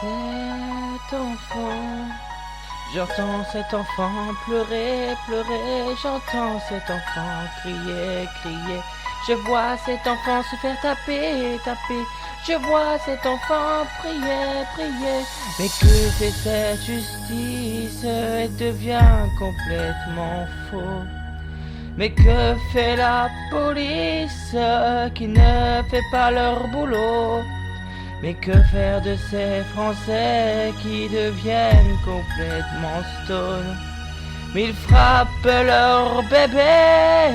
Cet enfant, j'entends cet enfant pleurer, pleurer, j'entends cet enfant crier, crier. Je vois cet enfant se faire taper, taper. Je vois cet enfant prier, prier. Mais que fait cette justice? Elle devient complètement faux. Mais que fait la police qui ne fait pas leur boulot? Mais que faire de ces Français qui deviennent complètement stone? Mais ils frappent leur bébé,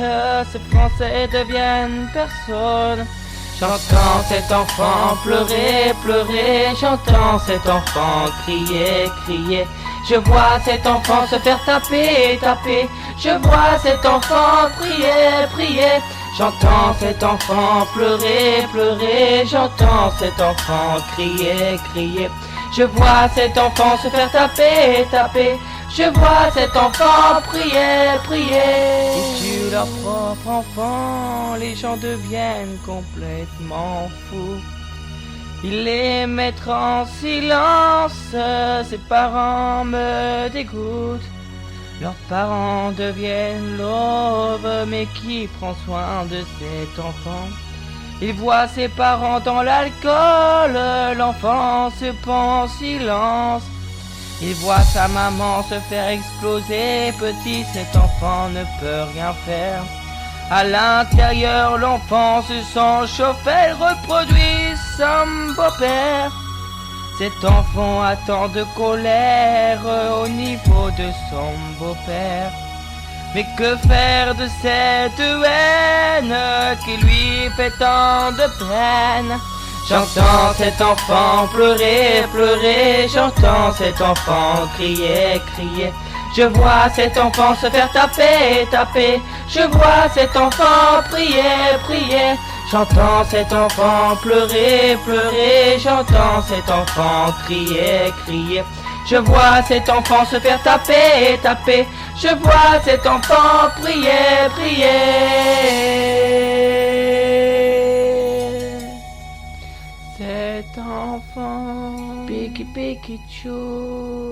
ces Français deviennent personne. J'entends cet enfant pleurer, pleurer, j'entends cet enfant crier, crier. Je vois cet enfant se faire taper, taper. Je vois cet enfant prier, prier. J'entends cet enfant pleurer, pleurer. J'entends cet enfant crier, crier. Je vois cet enfant se faire taper, taper. Je vois cet enfant prier, prier. Ils tuent leur propre enfant, les gens deviennent complètement fous. Ils les mettent en silence, ses parents me dégoûtent. Leurs parents deviennent l'aube, mais qui prend soin de cet enfant? Il voit ses parents dans l'alcool, l'enfant se pend en silence. Il voit sa maman se faire exploser, petit cet enfant ne peut rien faire. À l'intérieur l'enfant se sent chauffé, il reproduit son beau-père. Cet enfant a tant de colère au niveau de son beau-père. Mais que faire de cette haine qui lui fait tant de peine? J'entends cet enfant pleurer, pleurer, j'entends cet enfant crier, crier. Je vois cet enfant se faire taper, taper. Je vois cet enfant prier, prier. J'entends cet enfant pleurer, pleurer, j'entends cet enfant crier, crier. Je vois cet enfant se faire taper, taper. Je vois cet enfant prier, prier. Cet enfant, piqui piqui chou.